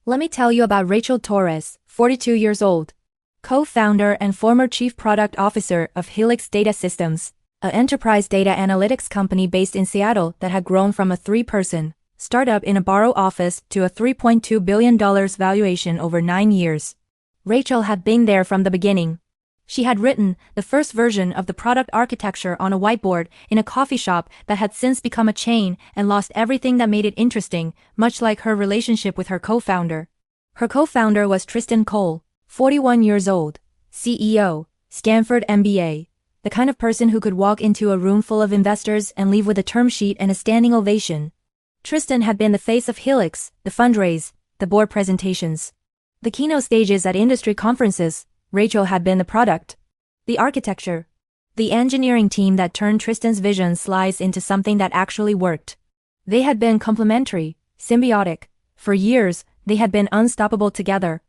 Let me tell you about Rachel Torres, 42 years old, co-founder and former chief product officer of Helix Data Systems, an enterprise data analytics company based in Seattle that had grown from a 3-person startup in a borough office to a $3.2 billion valuation over 9 years. Rachel had been there from the beginning. She had written the first version of the product architecture on a whiteboard in a coffee shop that had since become a chain and lost everything that made it interesting, much like her relationship with her co-founder. Her co-founder was Tristan Cole, 41 years old, CEO, Stanford MBA, the kind of person who could walk into a room full of investors and leave with a term sheet and a standing ovation. Tristan had been the face of Helix, the fundraise, the board presentations, the keynote stages at industry conferences. Rachel had been the product, the architecture, the engineering team that turned Tristan's vision slides into something that actually worked. They had been complementary, symbiotic. For years, they had been unstoppable together.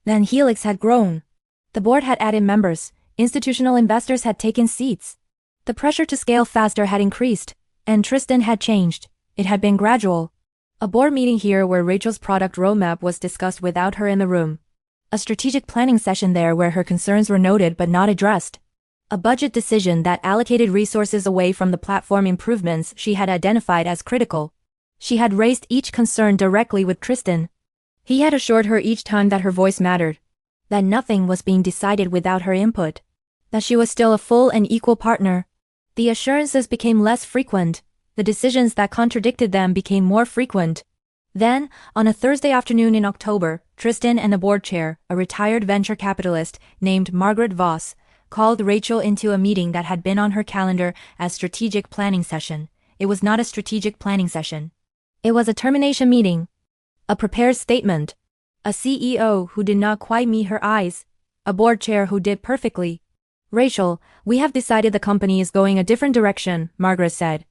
Then Helix had grown. The board had added members, institutional investors had taken seats. The pressure to scale faster had increased, and Tristan had changed. It had been gradual. A board meeting here where Rachel's product roadmap was discussed without her in the room. A strategic planning session there where her concerns were noted but not addressed. A budget decision that allocated resources away from the platform improvements she had identified as critical. She had raised each concern directly with Tristan. He had assured her each time that her voice mattered, that nothing was being decided without her input, that she was still a full and equal partner. The assurances became less frequent. The decisions that contradicted them became more frequent. Then, on a Thursday afternoon in October, Tristan and the board chair, a retired venture capitalist named Margaret Voss, called Rachel into a meeting that had been on her calendar as strategic planning session. It was not a strategic planning session. It was a termination meeting. A prepared statement. A CEO who did not quite meet her eyes. A board chair who did perfectly. Rachel, we have decided the company is going a different direction, Margaret said.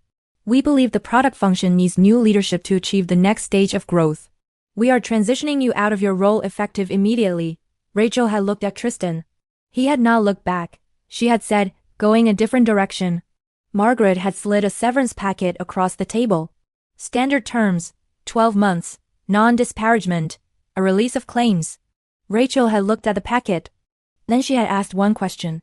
We believe the product function needs new leadership to achieve the next stage of growth. We are transitioning you out of your role effective immediately. Rachel had looked at Tristan. He had not looked back. She had said, going a different direction. Margaret had slid a severance packet across the table. Standard terms, 12 months, non-disparagement, a release of claims. Rachel had looked at the packet. Then she had asked one question.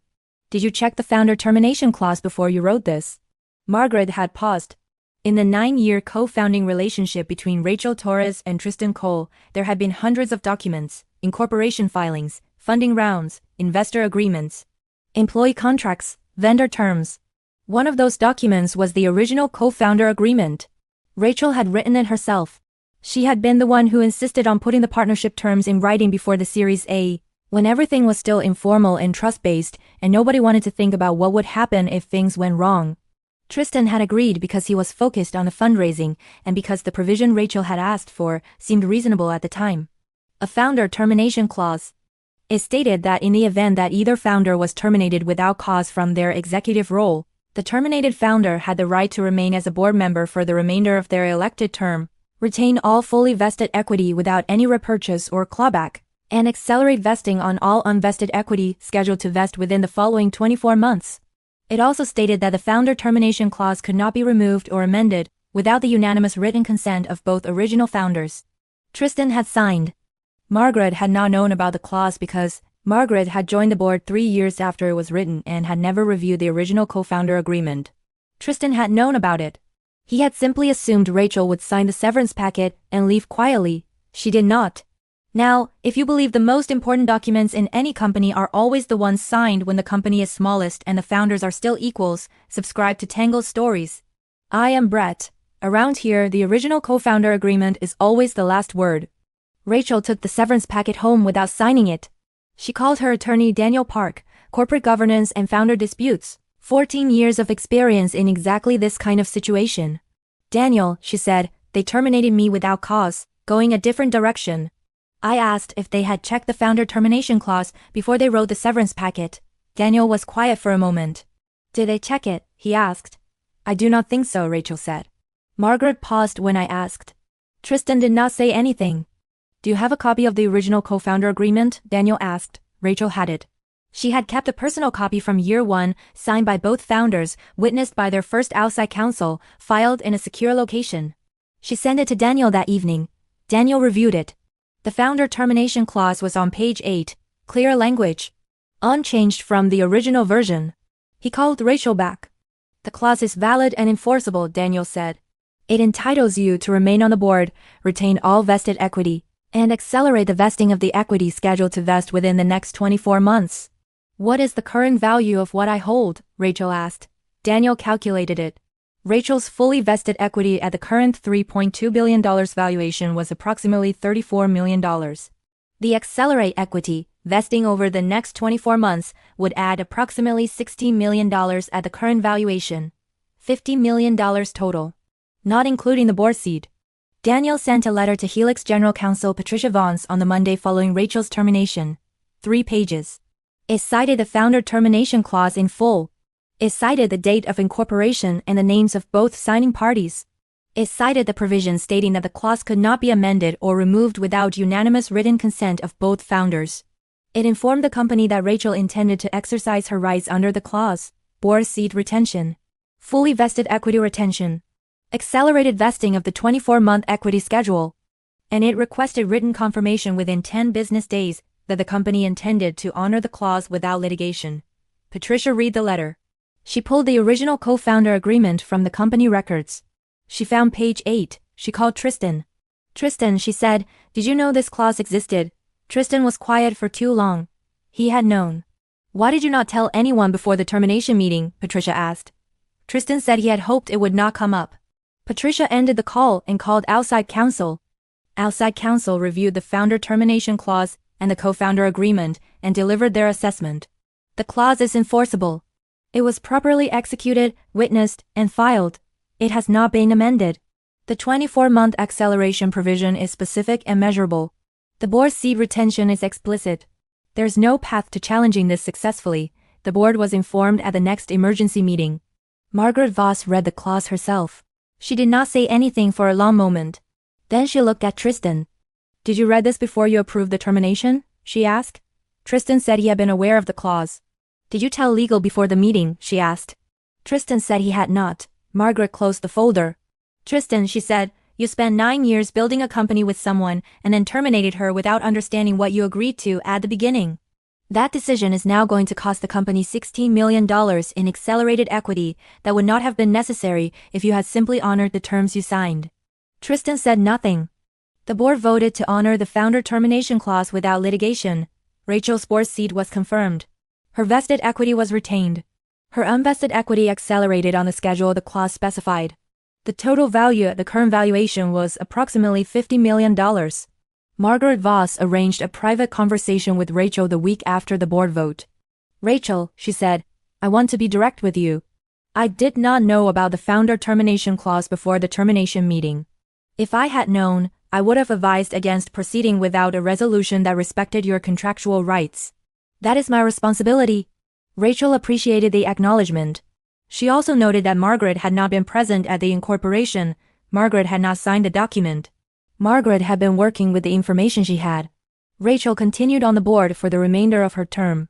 Did you check the founder termination clause before you wrote this? Margaret had paused. In the 9-year co-founding relationship between Rachel Torres and Tristan Cole, there had been hundreds of documents, incorporation filings, funding rounds, investor agreements, employee contracts, vendor terms. One of those documents was the original co-founder agreement. Rachel had written it herself. She had been the one who insisted on putting the partnership terms in writing before the Series A, when everything was still informal and trust-based, and nobody wanted to think about what would happen if things went wrong. Tristan had agreed because he was focused on the fundraising and because the provision Rachel had asked for seemed reasonable at the time. A founder termination clause. It stated that in the event that either founder was terminated without cause from their executive role, the terminated founder had the right to remain as a board member for the remainder of their elected term, retain all fully vested equity without any repurchase or clawback, and accelerate vesting on all unvested equity scheduled to vest within the following 24 months. It also stated that the founder termination clause could not be removed or amended without the unanimous written consent of both original founders. Tristan had signed. Margaret had not known about the clause because Margaret had joined the board 3 years after it was written and had never reviewed the original co-founder agreement. Tristan had known about it. He had simply assumed Rachel would sign the severance packet and leave quietly. She did not. Now, if you believe the most important documents in any company are always the ones signed when the company is smallest and the founders are still equals, subscribe to Tangled Stories. I am Brett. Around here, the original co-founder agreement is always the last word. Rachel took the severance packet home without signing it. She called her attorney Daniel Park, corporate governance and founder disputes, 14 years of experience in exactly this kind of situation. Daniel, she said, they terminated me without cause, going a different direction. I asked if they had checked the founder termination clause before they wrote the severance packet. Daniel was quiet for a moment. Did they check it? He asked. I do not think so, Rachel said. Margaret paused when I asked. Tristan did not say anything. Do you have a copy of the original co-founder agreement? Daniel asked. Rachel had it. She had kept a personal copy from year one, signed by both founders, witnessed by their first outside counsel, filed in a secure location. She sent it to Daniel that evening. Daniel reviewed it. The founder termination clause was on page 8, clear language, unchanged from the original version. He called Rachel back. The clause is valid and enforceable, Daniel said. It entitles you to remain on the board, retain all vested equity, and accelerate the vesting of the equity scheduled to vest within the next 24 months. What is the current value of what I hold? Rachel asked. Daniel calculated it. Rachel's fully vested equity at the current $3.2 billion valuation was approximately $34 million. The accelerate equity, vesting over the next 24 months, would add approximately $16 million at the current valuation. $50 million total. Not including the board seat. Daniel sent a letter to Helix General Counsel Patricia Vance on the Monday following Rachel's termination. 3 pages. It cited the founder termination clause in full. It cited the date of incorporation and the names of both signing parties. It cited the provision stating that the clause could not be amended or removed without unanimous written consent of both founders. It informed the company that Rachel intended to exercise her rights under the clause: board seat retention, fully vested equity retention, accelerated vesting of the 24-month equity schedule, and it requested written confirmation within 10 business days that the company intended to honor the clause without litigation. Patricia read the letter. She pulled the original co-founder agreement from the company records. She found page 8. She called Tristan. Tristan, she said, did you know this clause existed? Tristan was quiet for too long. He had known. Why did you not tell anyone before the termination meeting? Patricia asked. Tristan said he had hoped it would not come up. Patricia ended the call and called outside counsel. Outside counsel reviewed the founder termination clause and the co-founder agreement and delivered their assessment. The clause is enforceable. It was properly executed, witnessed, and filed. It has not been amended. The 24-month acceleration provision is specific and measurable. The board seat retention is explicit. There's no path to challenging this successfully. The board was informed at the next emergency meeting. Margaret Voss read the clause herself. She did not say anything for a long moment. Then she looked at Tristan. Did you read this before you approved the termination? She asked. Tristan said he had been aware of the clause. Did you tell legal before the meeting? She asked. Tristan said he had not. Margaret closed the folder. Tristan, she said, you spent 9 years building a company with someone and then terminated her without understanding what you agreed to at the beginning. That decision is now going to cost the company $16 million in accelerated equity that would not have been necessary if you had simply honored the terms you signed. Tristan said nothing. The board voted to honor the founder termination clause without litigation. Rachel's board seat was confirmed. Her vested equity was retained. Her unvested equity accelerated on the schedule the clause specified. The total value at the current valuation was approximately $50 million. Margaret Voss arranged a private conversation with Rachel the week after the board vote. Rachel, she said, I want to be direct with you. I did not know about the founder termination clause before the termination meeting. If I had known, I would have advised against proceeding without a resolution that respected your contractual rights. That is my responsibility. Rachel appreciated the acknowledgement. She also noted that Margaret had not been present at the incorporation. Margaret had not signed the document. Margaret had been working with the information she had. Rachel continued on the board for the remainder of her term.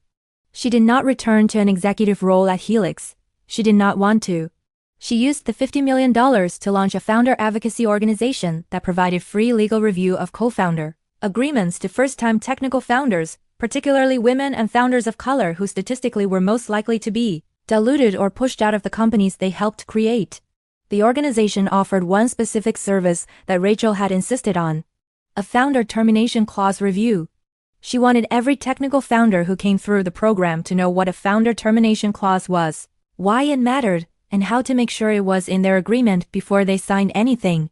She did not return to an executive role at Helix. She did not want to. She used the $50 million to launch a founder advocacy organization that provided free legal review of co-founder agreements to first-time technical founders, particularly women and founders of color who statistically were most likely to be diluted or pushed out of the companies they helped create. The organization offered one specific service that Rachel had insisted on: a founder termination clause review. She wanted every technical founder who came through the program to know what a founder termination clause was, why it mattered, and how to make sure it was in their agreement before they signed anything.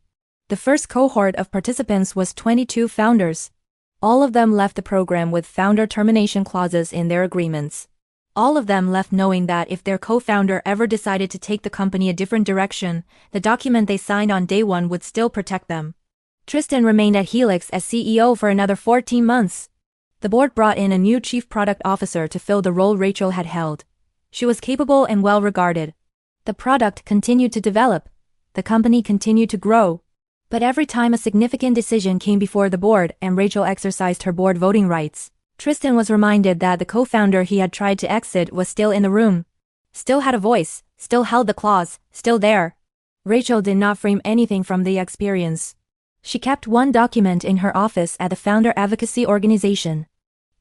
The first cohort of participants was 22 founders. All of them left the program with founder termination clauses in their agreements. All of them left knowing that if their co-founder ever decided to take the company a different direction, the document they signed on day one would still protect them. Tristan remained at Helix as CEO for another 14 months. The board brought in a new chief product officer to fill the role Rachel had held. She was capable and well regarded. The product continued to develop. The company continued to grow. But every time a significant decision came before the board and Rachel exercised her board voting rights, Tristan was reminded that the co-founder he had tried to exit was still in the room. Still had a voice, still held the clause, still there. Rachel did not frame anything from the experience. She kept one document in her office at the founder advocacy organization.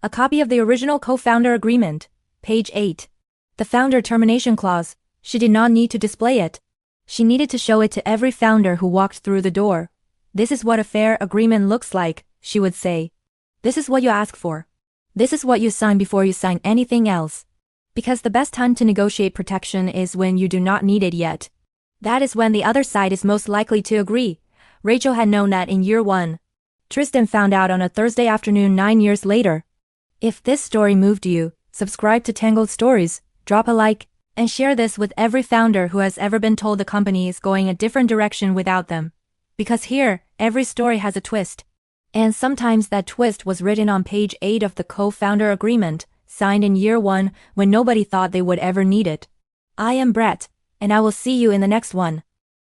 A copy of the original co-founder agreement, page 8. The founder termination clause. She did not need to display it. She needed to show it to every founder who walked through the door. This is what a fair agreement looks like, she would say. This is what you ask for. This is what you sign before you sign anything else. Because the best time to negotiate protection is when you do not need it yet. That is when the other side is most likely to agree. Rachel had known that in year 1. Tristan found out on a Thursday afternoon 9 years later. If this story moved you, subscribe to Tangled Stories, drop a like, and share this with every founder who has ever been told the company is going a different direction without them. Because here, every story has a twist. And sometimes that twist was written on page 8 of the co-founder agreement, signed in year 1 when nobody thought they would ever need it. I am Brett, and I will see you in the next one.